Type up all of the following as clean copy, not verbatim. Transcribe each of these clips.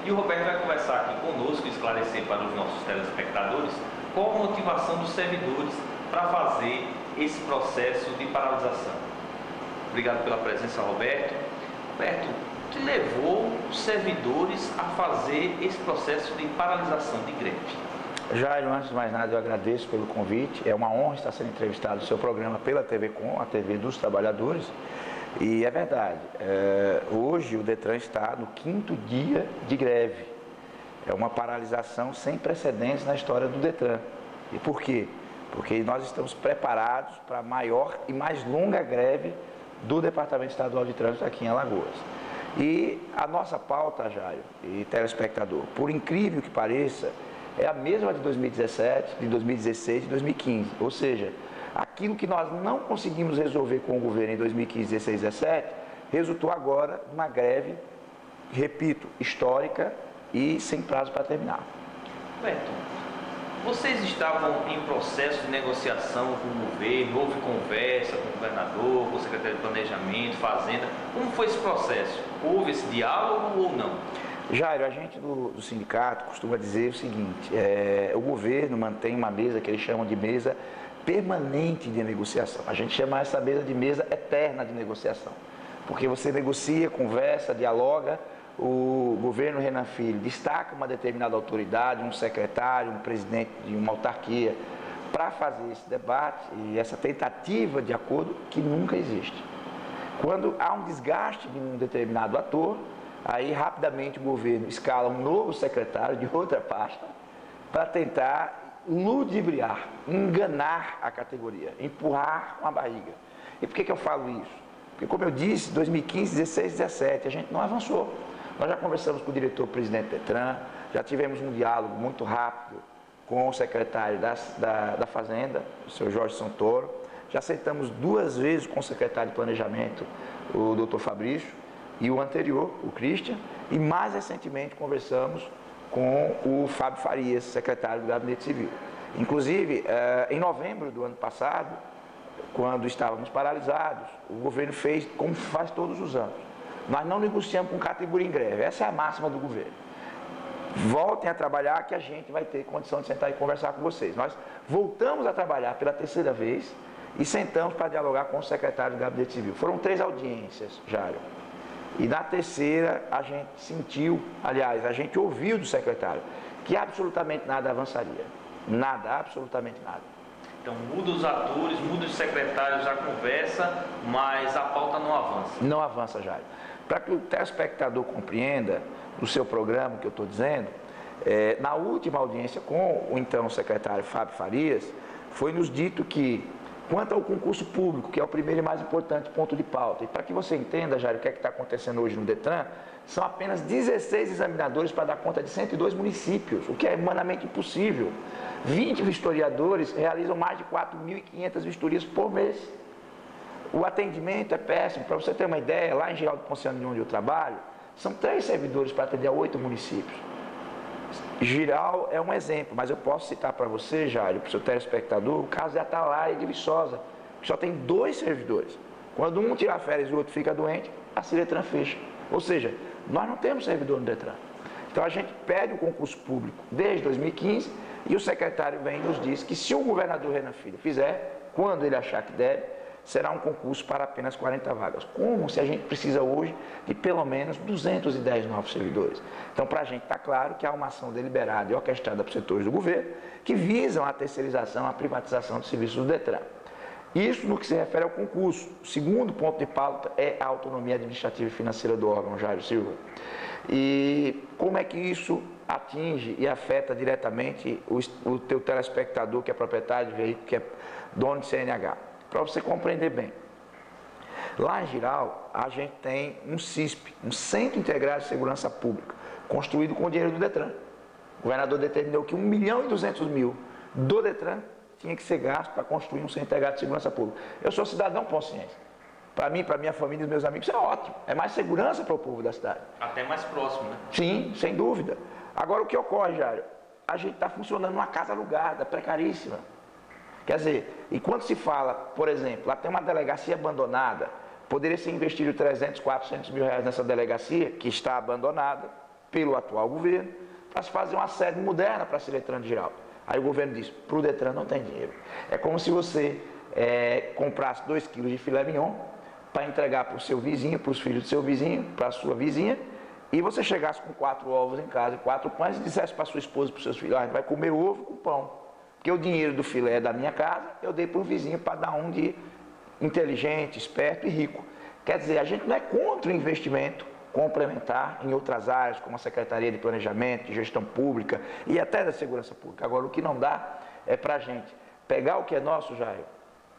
E o Roberto vai conversar aqui conosco e esclarecer para os nossos telespectadores qual a motivação dos servidores para fazer esse processo de paralisação. Obrigado pela presença, Roberto. Roberto, o que levou os servidores a fazer esse processo de paralisação, de greve? Jairo, antes de mais nada, eu agradeço pelo convite. É uma honra estar sendo entrevistado no seu programa pela TV Com, a TV dos trabalhadores. E é verdade, hoje o Detran está no 5º dia de greve. É uma paralisação sem precedentes na história do Detran. E por quê? Porque nós estamos preparados para a maior e mais longa greve do Departamento Estadual de Trânsito aqui em Alagoas. E a nossa pauta, Jairo e telespectador, por incrível que pareça, é a mesma de 2017, de 2016 e de 2015. Ou seja, aquilo que nós não conseguimos resolver com o governo em 2015, 16 e 17, resultou agora numa greve, repito, histórica e sem prazo para terminar. Roberto, vocês estavam em processo de negociação com o governo, houve conversa com o governador, com o secretário de Planejamento, Fazenda. Como foi esse processo? Houve esse diálogo ou não? Jairo, a gente do sindicato costuma dizer o seguinte, o governo mantém uma mesa que eles chamam de mesa permanente de negociação. A gente chama essa mesa de mesa eterna de negociação, porque você negocia, conversa, dialoga, o governo Renan Filho destaca uma determinada autoridade, um secretário, um presidente de uma autarquia, para fazer esse debate e essa tentativa de acordo que nunca existe. Quando há um desgaste de um determinado ator, aí rapidamente o governo escala um novo secretário de outra pasta para tentar ludibriar, enganar a categoria, empurrar com a barriga. E por que eu falo isso? Porque, como eu disse, 2015, 16, 17, a gente não avançou. Nós já conversamos com o diretor-presidente Detran, já tivemos um diálogo muito rápido com o secretário da Fazenda, o senhor Jorge Santoro, já aceitamos 2 vezes com o secretário de Planejamento, o doutor Fabrício, e o anterior, o Christian, e mais recentemente conversamos com o Fábio Farias, secretário do Gabinete Civil. Inclusive, em novembro do ano passado, quando estávamos paralisados, o governo fez como faz todos os anos. Nós não negociamos com categoria em greve, essa é a máxima do governo. Voltem a trabalhar que a gente vai ter condição de sentar e conversar com vocês. Nós voltamos a trabalhar pela 3ª vez e sentamos para dialogar com o secretário do Gabinete Civil. Foram 3 audiências, Jário. E na 3ª a gente sentiu, aliás, a gente ouviu do secretário que absolutamente nada avançaria. Nada, absolutamente nada. Então muda os atores, muda os secretários da conversa, mas a pauta não avança. Não avança, Jair. Para que o telespectador compreenda o seu programa que eu estou dizendo, na última audiência com o então secretário Fábio Farias, foi nos dito que, quanto ao concurso público, que é o primeiro e mais importante ponto de pauta, e para que você entenda, Jair, o que é que está acontecendo hoje no Detran, são apenas 16 examinadores para dar conta de 102 municípios, o que é humanamente impossível. 20 vistoriadores realizam mais de 4.500 vistorias por mês. O atendimento é péssimo. Para você ter uma ideia, lá em Geraldo Ponciano, de onde eu trabalho, são 3 servidores para atender a 8 municípios. Giral é um exemplo, mas eu posso citar para você, Jair, para o seu telespectador, o caso de Atalaia e de Viçosa, que só tem 2 servidores. Quando um tira férias e o outro fica doente, a Ciretran fecha. Ou seja, nós não temos servidor no Detran. Então a gente pede o concurso público desde 2015 e o secretário vem e nos diz que se o governador Renan Filho fizer, quando ele achar que deve, será um concurso para apenas 40 vagas. Como se a gente precisa hoje de pelo menos 210 novos servidores. Então, para a gente está claro que há uma ação deliberada e orquestrada por setores do governo que visam a terceirização, a privatização dos serviços do Detran. Isso no que se refere ao concurso. O segundo ponto de pauta é a autonomia administrativa e financeira do órgão, Jairo Silva. E como é que isso atinge e afeta diretamente o teu telespectador, que é proprietário de veículo, que é dono de CNH? Para você compreender bem. Lá em Giral, a gente tem um CISP, um Centro Integrado de Segurança Pública, construído com o dinheiro do Detran. O governador determinou que 1.200.000 do Detran tinha que ser gasto para construir um Centro Integrado de Segurança Pública. Eu sou cidadão consciente. Para mim, para minha família e meus amigos, isso é ótimo. É mais segurança para o povo da cidade. Até mais próximo, né? Sim, sem dúvida. Agora, o que ocorre, Jário? A gente está funcionando numa casa alugada, precaríssima. Quer dizer, enquanto se fala, por exemplo, lá tem uma delegacia abandonada, poderia ser investido 300, 400 mil reais nessa delegacia, que está abandonada, pelo atual governo para se fazer uma sede moderna para a Ciretran de Giraldo. Aí o governo diz, para o Detran não tem dinheiro. É como se você comprasse 2 quilos de filé mignon para entregar para o seu vizinho, para os filhos do seu vizinho, para a sua vizinha, e você chegasse com 4 ovos em casa, 4 pães, e dissesse para sua esposa e para os seus filhos, a gente vai comer ovo com pão. Porque o dinheiro do filé é da minha casa, eu dei para o vizinho para dar um de inteligente, esperto e rico. Quer dizer, a gente não é contra o investimento complementar em outras áreas, como a Secretaria de Planejamento, de Gestão Pública e até da Segurança Pública. Agora, o que não dá é para a gente pegar o que é nosso, Jair,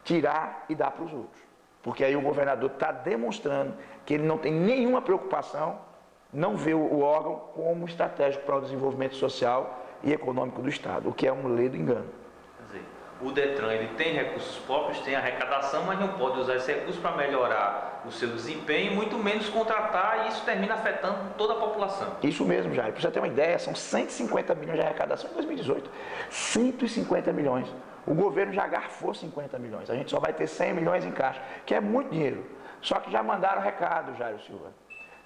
tirar e dar para os outros. Porque aí o governador está demonstrando que ele não tem nenhuma preocupação, não vê o órgão como estratégico para o desenvolvimento social e econômico do Estado, o que é um ledo engano. Quer dizer, o Detran ele tem recursos próprios, tem arrecadação, mas não pode usar esse recurso para melhorar o seu desempenho, muito menos contratar, e isso termina afetando toda a população. Isso mesmo, Jair. Para você ter uma ideia, são 150 milhões de arrecadação em 2018. 150 milhões. O governo já garfou 50 milhões. A gente só vai ter 100 milhões em caixa, que é muito dinheiro. Só que já mandaram recado, Jair Silva.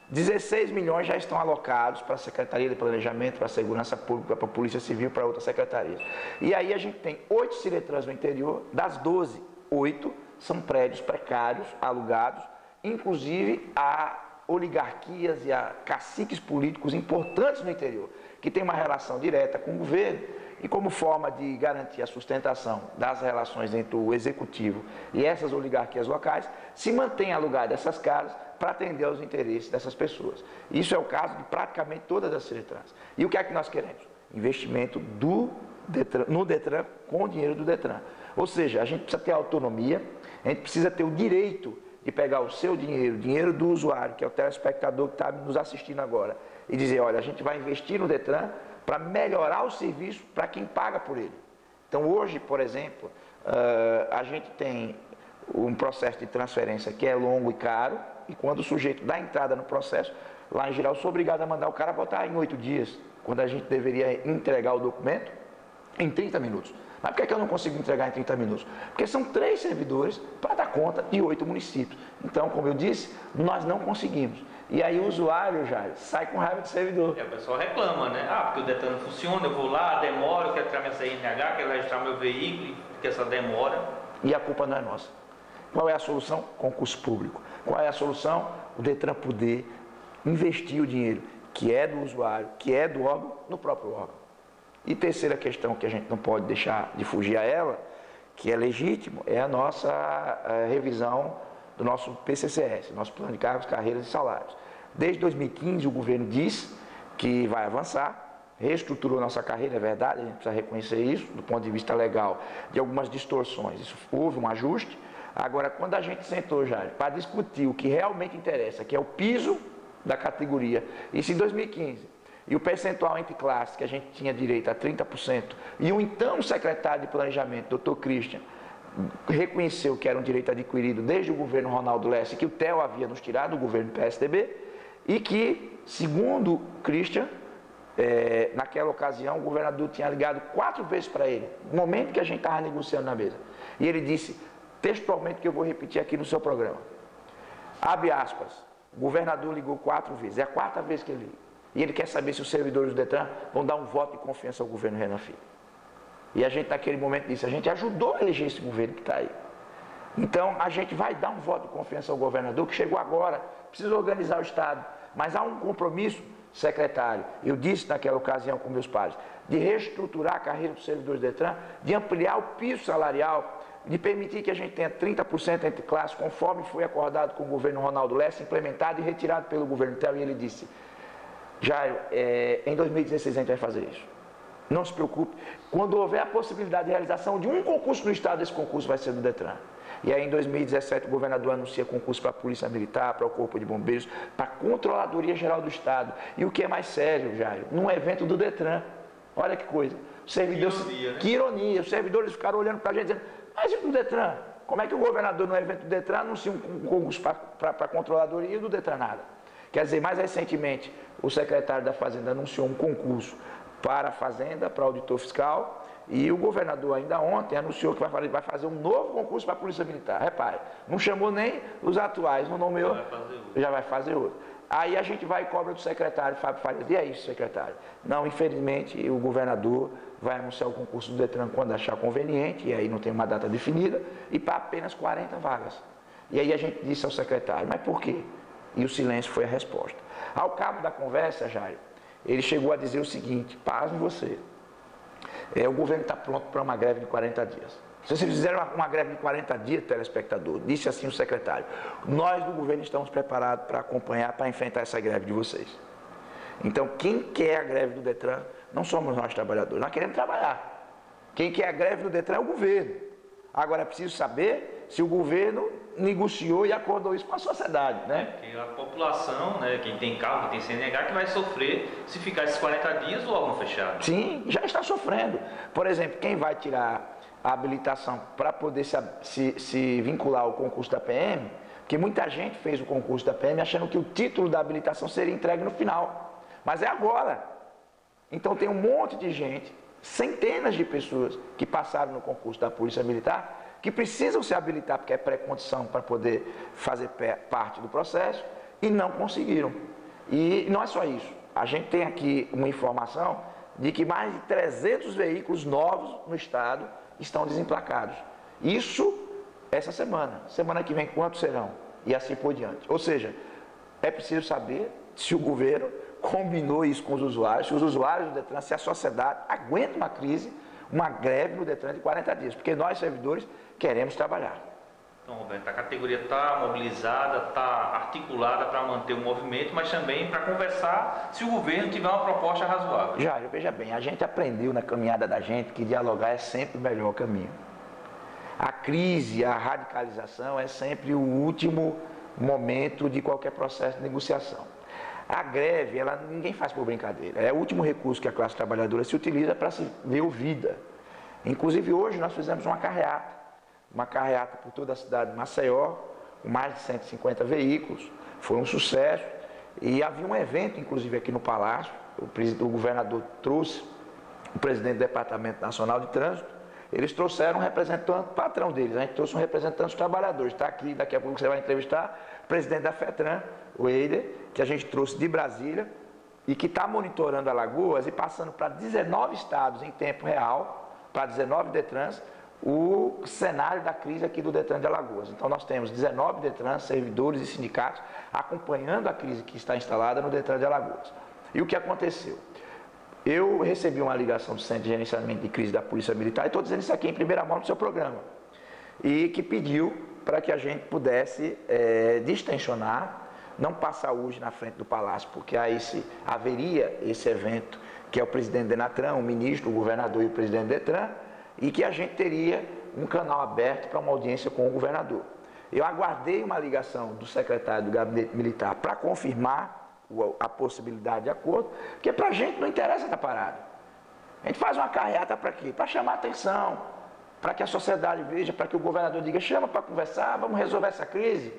16 milhões já estão alocados para a Secretaria de Planejamento, para a Segurança Pública, para a Polícia Civil, para outras secretarias. E aí a gente tem 8 Ciretrans no interior, das 12, 8 são prédios precários, alugados, inclusive a oligarquias e a caciques políticos importantes no interior, que tem uma relação direta com o governo, e como forma de garantir a sustentação das relações entre o executivo e essas oligarquias locais, se mantém alugado essas casas para atender aos interesses dessas pessoas. Isso é o caso de praticamente todas as Ciretrans. E o que é que nós queremos? Investimento no Detran com o dinheiro do Detran. Ou seja, a gente precisa ter autonomia, a gente precisa ter o direito de pegar o seu dinheiro, o dinheiro do usuário, que é o telespectador que está nos assistindo agora, e dizer, olha, a gente vai investir no Detran para melhorar o serviço para quem paga por ele. Então hoje, por exemplo, a gente tem um processo de transferência que é longo e caro, e quando o sujeito dá entrada no processo, lá em geral, eu sou obrigado a mandar o cara botar em 8 dias, quando a gente deveria entregar o documento em 30 minutos. Mas por que eu não consigo entregar em 30 minutos? Porque são 3 servidores para dar conta de 8 municípios. Então, como eu disse, nós não conseguimos. E aí o usuário já sai com raiva do servidor. E a pessoa reclama, né? Ah, porque o Detran não funciona, eu vou lá, demora, eu quero tirar minha CNH, quero registrar meu veículo, porque essa demora. E a culpa não é nossa. Qual é a solução? Concurso público. Qual é a solução? O Detran poder investir o dinheiro que é do usuário, que é do órgão, no próprio órgão. E terceira questão que a gente não pode deixar de fugir a ela, que é legítimo, é a nossa revisão do nosso PCCS, nosso Plano de Cargos, Carreiras e Salários. Desde 2015 o governo diz que vai avançar, reestruturou nossa carreira, é verdade, a gente precisa reconhecer isso, do ponto de vista legal, de algumas distorções, isso houve um ajuste. Agora, quando a gente sentou já para discutir o que realmente interessa, que é o piso da categoria, isso em 2015, e o percentual entre classes, que a gente tinha direito a 30%, e o então secretário de Planejamento, doutor Christian, reconheceu que era um direito adquirido desde o governo Ronaldo Lessa, que o TEL havia nos tirado do governo PSDB, e que, segundo Christian, naquela ocasião, o governador tinha ligado 4 vezes para ele, no momento que a gente estava negociando na mesa. E ele disse, textualmente, que eu vou repetir aqui no seu programa, abre aspas, o governador ligou 4 vezes, é a 4ª vez que ele liga. E ele quer saber se os servidores do Detran vão dar um voto de confiança ao governo Renan Filho. E a gente, naquele momento, disse, a gente ajudou a eleger esse governo que está aí. Então, a gente vai dar um voto de confiança ao governador, que chegou agora, precisa organizar o Estado. Mas há um compromisso, secretário, eu disse naquela ocasião com meus pares, de reestruturar a carreira dos servidores do Detran, de ampliar o piso salarial, de permitir que a gente tenha 30% entre classes, conforme foi acordado com o governo Ronaldo Lessa, implementado e retirado pelo governo TEL. E ele disse, Jair, em 2016 a gente vai fazer isso. Não se preocupe. Quando houver a possibilidade de realização de um concurso no Estado, esse concurso vai ser do Detran. E aí em 2017 o governador anuncia concurso para a Polícia Militar, para o Corpo de Bombeiros, para a Controladoria Geral do Estado. E o que é mais sério, Jair, num evento do Detran. Olha que coisa. Que ironia. Os servidores ficaram olhando para a gente dizendo, mas e do Detran? Como é que o governador no evento do Detran anuncia um concurso para a Controladoria e do Detran nada? Quer dizer, mais recentemente, o secretário da Fazenda anunciou um concurso para a Fazenda, para o auditor fiscal, e o governador ainda ontem anunciou que vai fazer um novo concurso para a Polícia Militar. Repare, não chamou nem os atuais, não nomeou, já vai fazer outro. Aí a gente vai e cobra do secretário Fábio Farias. E é isso, secretário? Não, infelizmente, o governador vai anunciar o concurso do Detran quando achar conveniente, e aí não tem uma data definida, e para apenas 40 vagas. E aí a gente disse ao secretário, mas por quê? E o silêncio foi a resposta. Ao cabo da conversa, Jair, ele chegou a dizer o seguinte, pasme você, o governo está pronto para uma greve de 40 dias. Se vocês fizeram uma greve de 40 dias, telespectador, disse assim o secretário, nós do governo estamos preparados para acompanhar, para enfrentar essa greve de vocês. Então, quem quer a greve do Detran, não somos nós trabalhadores, nós queremos trabalhar. Quem quer a greve do Detran é o governo. Agora é preciso saber se o governo negociou e acordou isso com a sociedade, né? Porque a população, né, quem tem carro, quem tem CNH, que vai sofrer se ficar esses 40 dias o órgão fechado. Sim, já está sofrendo. Por exemplo, quem vai tirar a habilitação para poder se vincular ao concurso da PM, porque muita gente fez o concurso da PM achando que o título da habilitação seria entregue no final, mas é agora. Então tem um monte de gente, centenas de pessoas que passaram no concurso da Polícia Militar, que precisam se habilitar porque é pré-condição para poder fazer parte do processo e não conseguiram. E não é só isso, a gente tem aqui uma informação de que mais de 300 veículos novos no estado estão desemplacados. Isso essa semana. Semana que vem quantos serão? E assim por diante. Ou seja, é preciso saber se o governo combinou isso com os usuários, se os usuários do Detran, se a sociedade aguenta uma crise, uma greve no Detran de 40 dias, porque nós, servidores, queremos trabalhar. Então, Roberto, a categoria está mobilizada, está articulada para manter o movimento, mas também para conversar se o governo tiver uma proposta razoável. Jair, veja bem, a gente aprendeu na caminhada da gente que dialogar é sempre o melhor caminho. A crise, a radicalização é sempre o último momento de qualquer processo de negociação. A greve, ninguém faz por brincadeira, é o último recurso que a classe trabalhadora se utiliza para se ver ouvida. Inclusive hoje nós fizemos uma carreata por toda a cidade de Maceió, com mais de 150 veículos, foi um sucesso, e havia um evento inclusive aqui no Palácio, o governador trouxe o presidente do Departamento Nacional de Trânsito, eles trouxeram um representante, patrão deles, a gente trouxe um representante dos trabalhadores, está aqui, daqui a pouco você vai entrevistar o presidente da FETRAN, o Eider, que a gente trouxe de Brasília, e que está monitorando Alagoas e passando para 19 estados em tempo real, para 19 Detrans, o cenário da crise aqui do Detran de Alagoas. Então nós temos 19 Detrans, servidores e sindicatos, acompanhando a crise que está instalada no Detran de Alagoas. E o que aconteceu? Eu recebi uma ligação do Centro de Gerenciamento de Crise da Polícia Militar, e estou dizendo isso aqui em primeira mão no seu programa, e que pediu para que a gente pudesse distensionar, não passar hoje na frente do Palácio, porque aí haveria esse evento, que é o presidente do Denatran, o ministro, o governador e o presidente do Detran, e que a gente teria um canal aberto para uma audiência com o governador. Eu aguardei uma ligação do secretário do Gabinete Militar para confirmar a possibilidade de acordo, porque para a gente não interessa estar parado. A gente faz uma carreata para quê? Para chamar atenção, para que a sociedade veja, para que o governador diga, chama para conversar, vamos resolver essa crise.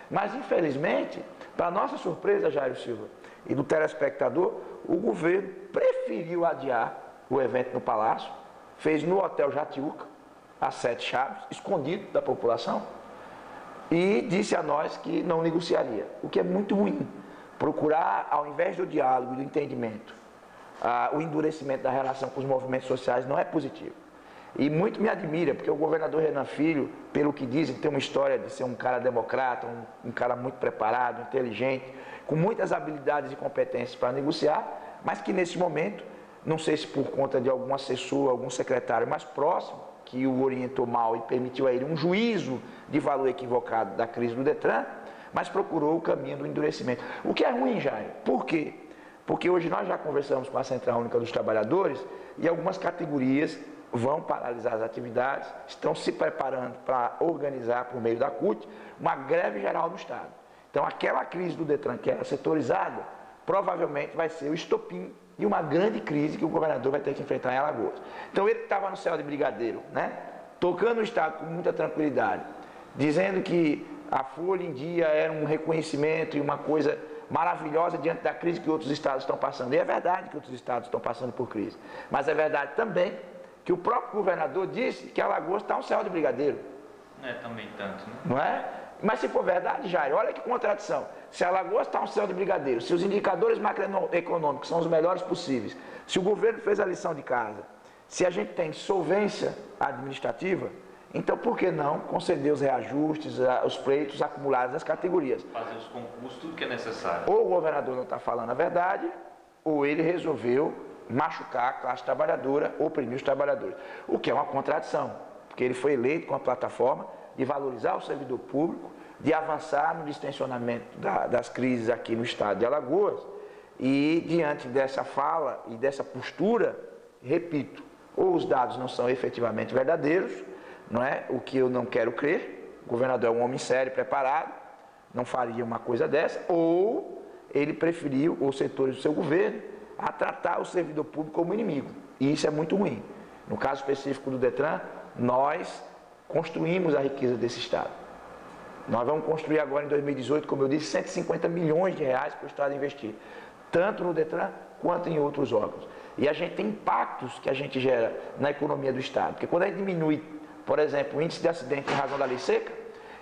Mas, infelizmente, para nossa surpresa, Jair Silva, e do telespectador, o governo preferiu adiar o evento no Palácio, fez no Hotel Jatiuca, às 7 chaves, escondido da população, e disse a nós que não negociaria, o que é muito ruim. Procurar, ao invés do diálogo e do entendimento, o endurecimento da relação com os movimentos sociais não é positivo. E muito me admira, porque o governador Renan Filho, pelo que dizem, tem uma história de ser um cara democrata, um cara muito preparado, inteligente, com muitas habilidades e competências para negociar, mas que nesse momento, não sei se por conta de algum assessor, algum secretário mais próximo, que o orientou mal e permitiu a ele um juízo de valor equivocado da crise do Detran, mas procurou o caminho do endurecimento. O que é ruim, Jair. Por quê? Porque hoje nós já conversamos com a Central Única dos Trabalhadores e algumas categorias vão paralisar as atividades, estão se preparando para organizar, por meio da CUT, uma greve geral no Estado. Então, aquela crise do Detran, que era setorizada, provavelmente vai ser o estopim de uma grande crise que o governador vai ter que enfrentar em Alagoas. Então, ele que estava no céu de brigadeiro, né, tocando o Estado com muita tranquilidade, dizendo que a Folha em Dia era um reconhecimento e uma coisa maravilhosa diante da crise que outros estados estão passando. E é verdade que outros estados estão passando por crise. Mas é verdade também que o próprio governador disse que Alagoas está um céu de brigadeiro. Não é também tanto, né? Não é? Mas se for verdade, Jair, olha que contradição. Se Alagoas está um céu de brigadeiro, se os indicadores macroeconômicos são os melhores possíveis, se o governo fez a lição de casa, se a gente tem solvência administrativa, então por que não conceder os reajustes, os pleitos acumulados das categorias? Fazer os concursos, tudo que é necessário. Ou o governador não está falando a verdade, ou ele resolveu machucar a classe trabalhadora, oprimir os trabalhadores. O que é uma contradição, porque ele foi eleito com a plataforma de valorizar o servidor público, de avançar no distensionamento das crises aqui no estado de Alagoas, e diante dessa fala e dessa postura, repito, ou os dados não são efetivamente verdadeiros, não é? O que eu não quero crer, o governador é um homem sério, preparado, não faria uma coisa dessa, ou ele preferiu, os setores do seu governo, a tratar o servidor público como inimigo, e isso é muito ruim. No caso específico do Detran, nós construímos a riqueza desse estado. Nós vamos construir agora em 2018, como eu disse, 150 milhões de reais para o estado investir, tanto no Detran quanto em outros órgãos. E a gente tem impactos que a gente gera na economia do estado, porque quando a gente diminui, por exemplo, o índice de acidente em razão da lei seca,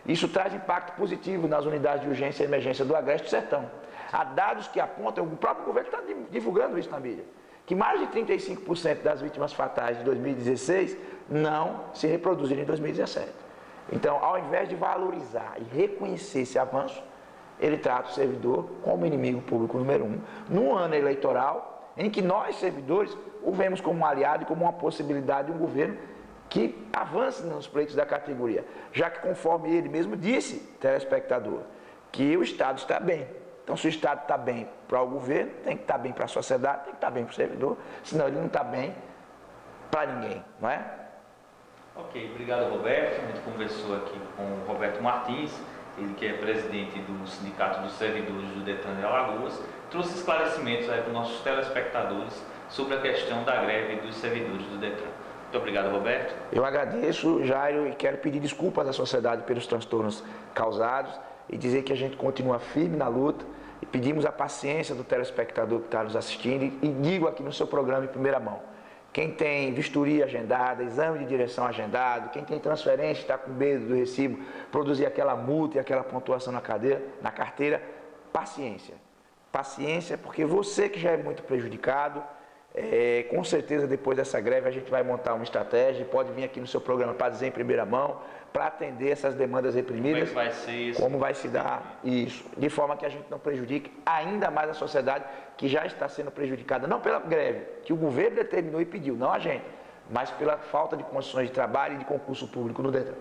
isso traz impacto positivo nas unidades de urgência e emergência do Agreste e do Sertão. Há dados que apontam, o próprio governo está divulgando isso na mídia, que mais de 35% das vítimas fatais de 2016 não se reproduziram em 2017. Então, ao invés de valorizar e reconhecer esse avanço, ele trata o servidor como inimigo público número 1, num ano eleitoral em que nós, servidores, o vemos como um aliado e como uma possibilidade de um governo que avance nos pleitos da categoria, já que, conforme ele mesmo disse, telespectador, que o Estado está bem. Então, se o Estado está bem para o governo, tem que estar bem para a sociedade, tem que estar bem para o servidor, senão ele não está bem para ninguém, não é? Ok, obrigado, Roberto. A gente conversou aqui com o Roberto Martins, ele que é presidente do Sindicato dos Servidores do Detran de Alagoas, trouxe esclarecimentos aí para os nossos telespectadores sobre a questão da greve dos servidores do Detran. Muito obrigado, Roberto. Eu agradeço, Jairo, e quero pedir desculpas à sociedade pelos transtornos causados e dizer que a gente continua firme na luta e pedimos a paciência do telespectador que está nos assistindo e digo aqui no seu programa em primeira mão, quem tem vistoria agendada, exame de direção agendado, quem tem transferência, está com medo do recibo, produzir aquela multa e aquela pontuação na carteira, paciência. Paciência, porque você que já é muito prejudicado, com certeza depois dessa greve a gente vai montar uma estratégia, pode vir aqui no seu programa para dizer em primeira mão, para atender essas demandas reprimidas, como vai se dar isso, de forma que a gente não prejudique ainda mais a sociedade que já está sendo prejudicada, não pela greve, que o governo determinou e pediu, não a gente, mas pela falta de condições de trabalho e de concurso público no Detran.